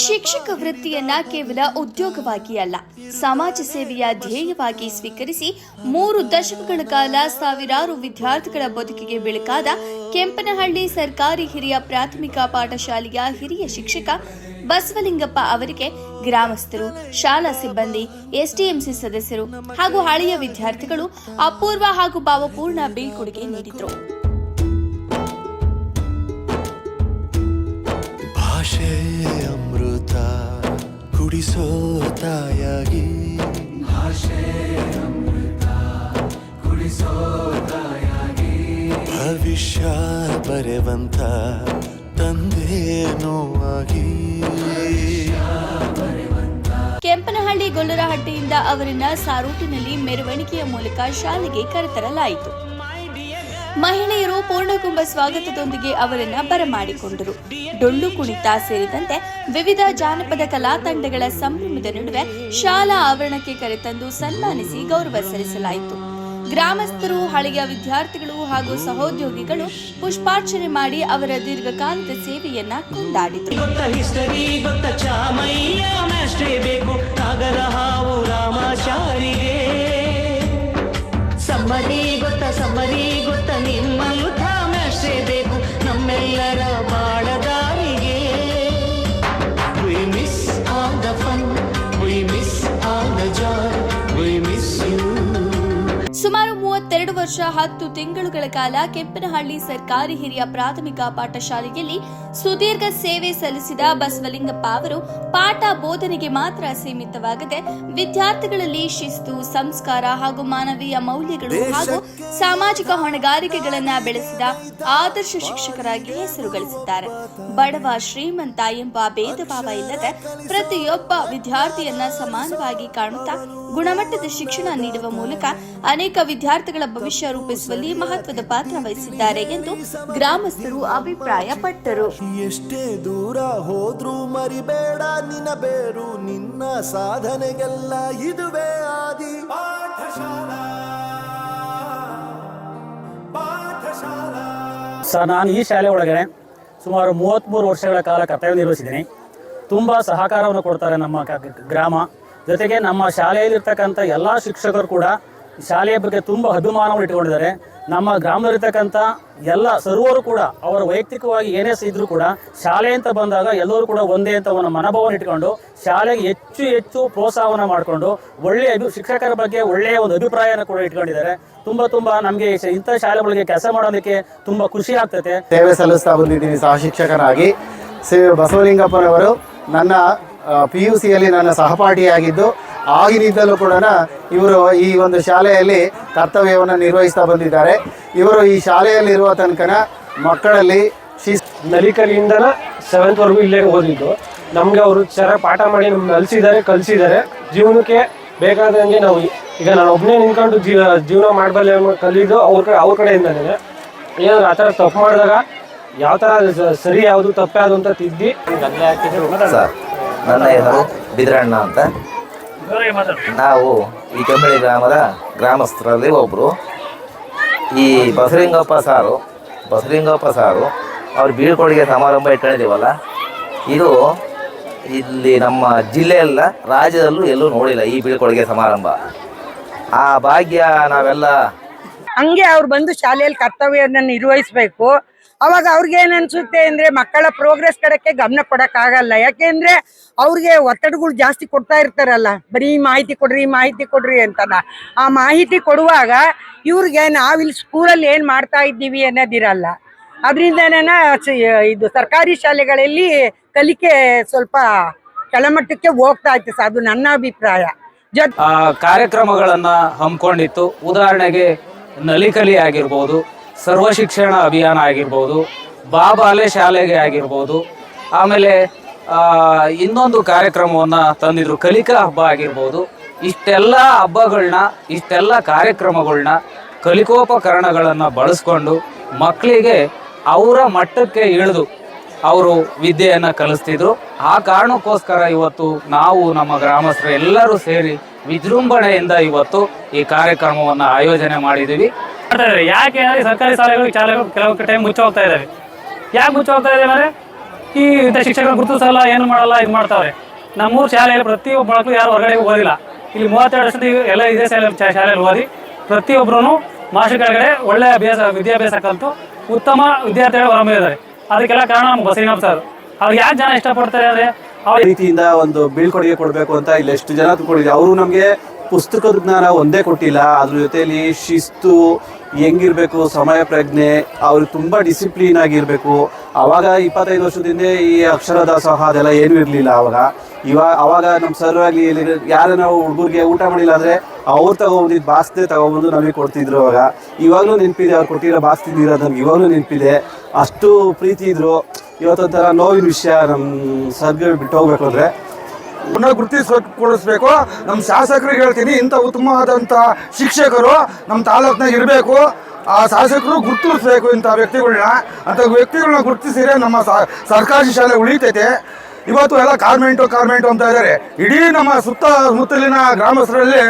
ಶಿಕ್ಷಕ ವೃತ್ತಿಯನ್ನ ಕೇವಲ ಉದ್ಯೋಗವಾಗಿ ಅಲ್ಲ, ಸಮಾಜ ಸೇವೆಯ ಧ್ಯೇಯವಾಗಿ ಸ್ವೀಕರಿಸಿ 3 ದಶಕಗಳ ಕಾಲ ಸಾವಿರಾರು ವಿದ್ಯಾರ್ಥಿಗಳ ಬದುಕಿಗೆ ಬೆಳಕಾದ ಕೆಂಪನಹಳ್ಳಿ ಸರ್ಕಾರಿ ಹಿರಿಯ ಪ್ರಾಥಮಿಕ ಪಾಠಶಾಲೆಯ ಹಿರಿಯ ಶಿಕ್ಷಕ ಬಸವಲಿಂಗಪ್ಪ ಅವರಿಗೆ ಗ್ರಾಮಸ್ಥರು, ಶಾಲಾ ಸಿಬ್ಬಂದಿ, ಎಸ್ಡಿಎಂಸಿ ಸದಸ್ಯರು ಹಾಗೂ ಹಳೆಯ ವಿದ್ಯಾರ್ಥಿಗಳು ಅಪೂರ್ವ ಹಾಗೂ ಭಾವಪೂರ್ಣ ಬೀಳ್ಕೊಡುಗೆ ನೀಡಿದರು. ಅಮೃತ ಕುಡಿಸೋ ತಾಯಾಗಿ, ಭವಿಷ್ಯ ಬರೆವಂತ ತಂದೇನೋ ಆಗಿ. ಕೆಂಪನಹಳ್ಳಿ ಗೊಲ್ಲರಹಟ್ಟಿಯಿಂದ ಅವರನ್ನ ಸಾರೋಟಿನಲ್ಲಿ ಮೆರವಣಿಗೆಯ ಮೂಲಕ ಶಾಲೆಗೆ ಕರೆತರಲಾಯಿತು. ಮಹಿಳೆಯರು ಪೂರ್ಣಕುಂಭ ಸ್ವಾಗತದೊಂದಿಗೆ ಅವರನ್ನ ಬರಮಾಡಿಕೊಂಡರು. ಡೊಳ್ಳು ಕುಣಿತ ಸೇರಿದಂತೆ ವಿವಿಧ ಜಾನಪದ ಕಲಾ ತಂಡಗಳ ಸಂಭ್ರಮದ ನಡುವೆ ಶಾಲಾ ಆವರಣಕ್ಕೆ ಕರೆತಂದು ಸನ್ಮಾನಿಸಿ ಗೌರವ ಸಲ್ಲಿಸಲಾಯಿತು. ಗ್ರಾಮಸ್ಥರು, ಹಳೆಯ ವಿದ್ಯಾರ್ಥಿಗಳು ಹಾಗೂ ಸಹೋದ್ಯೋಗಿಗಳು ಪುಷ್ಪಾರ್ಚನೆ ಮಾಡಿ ಅವರ ದೀರ್ಘಕಾಲದ ಸೇವೆಯನ್ನ ಕೊಂಡಾಡಿದರು. ಸಮ್ಮರಿ ಗೊತ್ತ ನಿಮ್ಮನ್ನು ಧಾಮಶ್ರೇ ಬೇಕು ನಮ್ಮೆಲ್ಲರ ಬಾಳದಾರಿಗೆ. We miss all the fun, we miss all the joy, we miss you. ಸುಮಾರು 32 ವರ್ಷ 10 ತಿಂಗಳುಗಳ ಕಾಲ ಕೆಂಪನಹಳ್ಳಿ ಸರ್ಕಾರಿ ಹಿರಿಯ ಪ್ರಾಥಮಿಕ ಪಾಠಶಾಲೆಯಲ್ಲಿ ಸುದೀರ್ಘ ಸೇವೆ ಸಲ್ಲಿಸಿದ ಬಸವಲಿಂಗಪ್ಪ ಅವರು ಪಾಠ ಬೋಧನೆಗೆ ಮಾತ್ರ ಸೀಮಿತವಾಗದೆ ವಿದ್ಯಾರ್ಥಿಗಳಲ್ಲಿ ಶಿಸ್ತು, ಸಂಸ್ಕಾರ ಹಾಗೂ ಮಾನವೀಯ ಮೌಲ್ಯಗಳು ಹಾಗೂ ಸಾಮಾಜಿಕ ಹೊಣೆಗಾರಿಕೆಗಳನ್ನು ಬೆಳೆಸಿದ ಆದರ್ಶ ಶಿಕ್ಷಕರಾಗಿ ಹೆಸರು ಗಳಿಸಿದ್ದಾರೆ. ಬಡವ ಶ್ರೀಮಂತ ಎಂಬ ಭೇದ ಭಾವ ಇಲ್ಲದೆ ಪ್ರತಿಯೊಬ್ಬ ವಿದ್ಯಾರ್ಥಿಯನ್ನ ಸಮಾನವಾಗಿ ಕಾಣುತ್ತಾ ಗುಣಮಟ್ಟದ ಶಿಕ್ಷಣ ನೀಡುವ ಮೂಲಕ ಅನೇಕ ವಿದ್ಯಾರ್ಥಿಗಳ ಭವಿಷ್ಯ ರೂಪಿಸುವಲ್ಲಿ ಮಹತ್ವದ ಪಾತ್ರ ವಹಿಸಿದ್ದಾರೆ ಎಂದು ಗ್ರಾಮಸ್ಥರು ಅಭಿಪ್ರಾಯಪಟ್ಟರು. ಎಷ್ಟೇ ದೂರ ಹೋದ್ರೂ ಮರಿಬೇಡ ನಿನ್ನ ಬೇರು, ನಿನ್ನ ಸಾಧನೆಗೆಲ್ಲ ಇದುವೇ ಆದಿ. ಸರ್, ನಾನು ಈ ಶಾಲೆ ಒಳಗಡೆ ಸುಮಾರು 33 ವರ್ಷಗಳ ಕಾಲ ಕರ್ತವ್ಯ ನಿರ್ವಹಿಸಿದ್ದೀನಿ. ತುಂಬ ಸಹಕಾರವನ್ನು ಕೊಡ್ತಾರೆ ನಮ್ಮ ಗ್ರಾಮ. ಜೊತೆಗೆ ನಮ್ಮ ಶಾಲೆಯಲ್ಲಿರ್ತಕ್ಕಂಥ ಎಲ್ಲ ಶಿಕ್ಷಕರು ಕೂಡ ಶಾಲೆಯ ಬಗ್ಗೆ ತುಂಬ ಅಭಿಮಾನವನ್ನು ಇಟ್ಕೊಂಡಿದ್ದಾರೆ. ನಮ್ಮ ಗ್ರಾಮದಲ್ಲಿರ್ತಕ್ಕಂಥ ಎಲ್ಲ ಸರ್ವರು ಕೂಡ ಅವರ ವೈಯಕ್ತಿಕವಾಗಿ ಏನೇ ಇದ್ರೂ ಕೂಡ ಶಾಲೆ ಅಂತ ಬಂದಾಗ ಎಲ್ಲರೂ ಕೂಡ ಒಂದೇ ಅಂತ ಒಂದು ಮನೋಭಾವವನ್ನು ಇಟ್ಕೊಂಡು ಶಾಲೆಗೆ ಹೆಚ್ಚು ಪ್ರೋತ್ಸಾಹವನ್ನು ಮಾಡಿಕೊಂಡು ಒಳ್ಳೆಯ ಶಿಕ್ಷಕರ ಬಗ್ಗೆ ಒಳ್ಳೆಯ ಒಂದು ಅಭಿಪ್ರಾಯನ ಕೂಡ ಇಟ್ಕೊಂಡಿದ್ದಾರೆ. ತುಂಬ ನಮಗೆ ಇಂಥ ಶಾಲೆಗಳಿಗೆ ಕೆಲಸ ಮಾಡೋದಕ್ಕೆ ತುಂಬ ಖುಷಿ ಆಗ್ತದೆ. ಸೇವೆ ಸಲ್ಲಿಸ್ತಾ ಬಂದಿದ್ದೀನಿ ಸಹ ಶಿಕ್ಷಕನಾಗಿ. ಬಸವಲಿಂಗಪ್ಪನವರು ನನ್ನ PUCಯಲ್ಲಿ ನನ್ನ ಸಹಪಾಠಿಯಾಗಿದ್ದು, ಆಗಿನಿಂದಲೂ ಕೂಡ ಇವರು ಈ ಒಂದು ಶಾಲೆಯಲ್ಲಿ ಕರ್ತವ್ಯವನ್ನು ನಿರ್ವಹಿಸ್ತಾ ಬಂದಿದ್ದಾರೆ. ಇವರು ಈ ಶಾಲೆಯಲ್ಲಿರುವ ತನಕ ಮಕ್ಕಳಲ್ಲಿ ನಲಿಕಲಿಯಿಂದ 7th ವರೆಗೂ ಇಲ್ಲೇ ಓದಿದ್ದು. ನಮ್ಗೆ ಅವರು ಚೆನ್ನಾಗಿ ಪಾಠ ಮಾಡಿ ನಮ್ಗೆ ಕಲಿಸಿದ್ದಾರೆ. ಜೀವನಕ್ಕೆ ಬೇಕಾದಂಗೆ ನಾವು ಈಗ ನಾನು ಒಬ್ಬನೇ ನಿಂತ್ಕೊಂಡು ಜೀವನ ಮಾಡಬಲ್ಲೆ ಕಲಿದು ಅವ್ರ ಕಡೆಯಿಂದನೇ ಏನಾದ್ರು ಆ ಥರ ತಪ್ಪು ಮಾಡಿದಾಗ ಯಾವ ಥರ ಸರಿ ಯಾವುದು ತಪ್ಪು ಯಾವುದು ಅಂತ ತಿದ್ದಿ ಸರ್. ನನ್ನ ಹೆಸರು ಬಿದ್ರಣ್ಣ ಅಂತ. ನಾವು ಈ ಕೆಂಪನಹಳ್ಳಿ ಗ್ರಾಮದ ಗ್ರಾಮಸ್ಥರಲ್ಲಿ ಒಬ್ಬರು. ಈ ಬಸವಲಿಂಗಪ್ಪ ಸಾರು ಅವ್ರ ಬೀಳ್ಕೊಡುಗೆ ಸಮಾರಂಭ ಇಟ್ಕೊಂಡಿದ್ದೀವಲ್ಲ, ಇದು ಇಲ್ಲಿ ನಮ್ಮ ಜಿಲ್ಲೆಯಲ್ಲ ರಾಜ್ಯದಲ್ಲೂ ಎಲ್ಲೂ ನೋಡಿಲ್ಲ ಈ ಬೀಳ್ಕೊಡುಗೆ ಸಮಾರಂಭ. ಆ ಭಾಗ್ಯ ನಾವೆಲ್ಲ ಹಂಗೆ ಅವ್ರು ಬಂದು ಶಾಲೆಯಲ್ಲಿ ಕರ್ತವ್ಯವನ್ನು ನಿರ್ವಹಿಸಬೇಕು. ಅವಾಗ ಅವ್ರಿಗೆ ಏನ್ ಅನ್ಸುತ್ತೆ ಅಂದ್ರೆ ಮಕ್ಕಳ ಪ್ರೋಗ್ರೆಸ್ ಕಡೆಗೆ ಗಮನ ಕೊಡಕ್ಕಾಗಲ್ಲ. ಯಾಕೆಂದ್ರೆ ಅವ್ರಿಗೆ ಒತ್ತಡಗಳು ಜಾಸ್ತಿ ಕೊಡ್ತಾ ಇರ್ತಾರಲ್ಲ, ಬರೀ ಮಾಹಿತಿ ಕೊಡ್ರಿ ಅಂತನ. ಆ ಮಾಹಿತಿ ಕೊಡುವಾಗ ಇವ್ರಿಗೆ ನಾವಿಲ್ಲಿ ಸ್ಕೂಲಲ್ಲಿ ಏನ್ ಮಾಡ್ತಾ ಇದ್ದೀವಿ ಅನ್ನೋದಿರಲ್ಲ. ಅದರಿಂದನೇ ಇದು ಸರ್ಕಾರಿ ಶಾಲೆಗಳಲ್ಲಿ ಕಲಿಕೆ ಸ್ವಲ್ಪ ಕೆಳಮಟ್ಟಕ್ಕೆ ಹೋಗ್ತಾ ಇತ್ತು ಸರ್. ಅದು ನನ್ನ ಅಭಿಪ್ರಾಯ. ಕಾರ್ಯಕ್ರಮಗಳನ್ನ ಹಮ್ಮಿಕೊಂಡಿತ್ತು. ಉದಾಹರಣೆಗೆ ನಲಿಕಲಿ ಆಗಿರ್ಬೋದು, ಸರ್ವ ಶಿಕ್ಷಣ ಅಭಿಯಾನ ಆಗಿರ್ಬೋದು, ಬಾಬಾಲೆ ಶಾಲೆಗೆ ಆಗಿರ್ಬೋದು, ಆಮೇಲೆ ಇನ್ನೊಂದು ಕಾರ್ಯಕ್ರಮವನ್ನು ತಂದಿದ್ರು, ಕಲಿಕಾ ಹಬ್ಬ ಆಗಿರ್ಬೋದು. ಇಷ್ಟೆಲ್ಲ ಹಬ್ಬಗಳನ್ನ, ಇಷ್ಟೆಲ್ಲ ಕಾರ್ಯಕ್ರಮಗಳನ್ನ, ಕಲಿಕೋಪಕರಣಗಳನ್ನು ಬಳಸ್ಕೊಂಡು ಮಕ್ಕಳಿಗೆ ಅವರ ಮಟ್ಟಕ್ಕೆ ಇಳಿದು ಅವರು ವಿದ್ಯೆಯನ್ನು ಕಲಿಸ್ತಿದ್ರು. ಆ ಕಾರಣಕ್ಕೋಸ್ಕರ ಇವತ್ತು ನಾವು ನಮ್ಮ ಗ್ರಾಮಸ್ಥರು ಎಲ್ಲರೂ ಸೇರಿ ವಿಜೃಂಭಣೆಯಿಂದ ಇವತ್ತು ಈ ಕಾರ್ಯಕ್ರಮವನ್ನು ಆಯೋಜನೆ ಮಾಡಿದ್ದೀವಿ. ಯಾಕೆ ಸರ್ಕಾರಿ ಶಾಲೆಗಳು ಕೆಲವು ಟೈಮ್ ಮುಚ್ಚಿ ಹೋಗ್ತಾ ಇದ್ದಾವೆ. ಯಾಕೆ ಮುಚ್ಚಿ ಹೋಗ್ತಾ ಇದ್ದಾವೆ ಅಂದರೆ ಈ ಇಂಥ ಶಿಕ್ಷಕರು ಗುರುತಿಸಲ್ಲ, ಏನು ಮಾಡಲ್ಲ, ಇದು ಮಾಡ್ತಾರೆ. ನಮ್ಮೂರು ಶಾಲೆಯಲ್ಲಿ ಪ್ರತಿಯೊಬ್ಬ ಮಕ್ಕಳು ಯಾರು ಹೊರಗಡೆ ಓದಿಲ್ಲ. ಇಲ್ಲಿ 32 ವರ್ಷದ ಎಲ್ಲ ಇದೇ ಶಾಲೆಯಲ್ಲಿ ಓದಿ ಪ್ರತಿಯೊಬ್ಬರೂ ಮಾಸ್ಟರ್ ಕೆಳಗಡೆ ಒಳ್ಳೆ ವಿದ್ಯಾಭ್ಯಾಸ ಕಲಿತು ಉತ್ತಮ ವಿದ್ಯಾರ್ಥಿಗಳು ಹೊರಬಂದಿದ್ದಾರೆ. ಅದಕ್ಕೆಲ್ಲ ಕಾರಣ ನಮ್ಮ ಬಸವಲಿಂಗಪ್ಪ ಸರ್. ಅವ್ರು ಯಾಕೆ ಜನ ಇಷ್ಟಪಡ್ತಾರೆ ಅಂದರೆ ಆ ರೀತಿಯಿಂದ ಒಂದು ಬೀಳ್ಕೊಡುಗೆ ಕೊಡಬೇಕು ಅಂತ ಇಲ್ಲಿ ಎಷ್ಟು ಜನ ಕೊಟ್ಟಿದ್ದಾರೆ. ಅವರು ನಮಗೆ ಪುಸ್ತಕದ ಜ್ಞಾನ ಒಂದೇ ಕೊಟ್ಟಿಲ್ಲ, ಅದ್ರ ಜೊತೆಯಲ್ಲಿ ಶಿಸ್ತು ಹೆಂಗಿರಬೇಕು, ಸಮಯ ಪ್ರಜ್ಞೆ, ಅವ್ರಿಗೆ ತುಂಬ ಡಿಸಿಪ್ಲಿನ್ ಆಗಿರಬೇಕು. ಆವಾಗ 25 ವರ್ಷದಿಂದ ಈ ಅಕ್ಷರ ದಾಸೋಹ ಅದೆಲ್ಲ ಏನೂ ಇರಲಿಲ್ಲ. ಆವಾಗ ನಮ್ಮ ಸರ್ ಆಗಲಿ ಯಾರ ನಾವು ಹುಡುಗರಿಗೆ ಊಟ ಮಾಡಿಲ್ಲ ಅಂದರೆ ಅವ್ರು ತಗೊಬಂದಿದ್ದು ಬಾಸ್ದೆ ತಗೊಬಂದು ನಮಗೆ ಕೊಡ್ತಿದ್ರು. ಇವಾಗಲೂ ನೆನಪಿದೆ, ಅವ್ರು ಕೊಟ್ಟಿರೋ ಬಾಸ್ ತಿಂದಿರೋದು ನಮ್ಗೆ ಇವಾಗಲೂ ನೆನಪಿದೆ. ಅಷ್ಟು ಪ್ರೀತಿ ಇದ್ರು. ಇವತ್ತೊಂಥರ ನೋವಿನ ವಿಷಯ ನಮ್ಮ ಸರ್ಗೆ ಬಿಟ್ಟು ಹೋಗ್ಬೇಕು ಅಂದರೆ ಪುನಃ ಕೊಡಿಸ್ಬೇಕು. ನಮ್ಮ ಶಾಸಕರಿಗೆ ಹೇಳ್ತೀನಿ, ಇಂಥ ಉತ್ತಮವಾದಂಥ ಶಿಕ್ಷಕರು ನಮ್ಮ ತಾಲೂಕಿನಾಗ ಇರಬೇಕು. ಆ ಶಾಸಕರು ಗುರುತಿಸ್ಬೇಕು ಇಂಥ ವ್ಯಕ್ತಿಗಳನ್ನ ಗುರುತಿಸಿದ್ರೆ ನಮ್ಮ ಸರ್ಕಾರಿ ಶಾಲೆ ಉಳಿತೈತೆ. ಇವತ್ತು ಎಲ್ಲ ಕಾರ್ಮೆಂಟು ಅಂತ ಇದ್ದಾರೆ. ಇಡೀ ನಮ್ಮ ಸುತ್ತಮುತ್ತಲಿನ ಗ್ರಾಮಸ್ಥರಲ್ಲಿ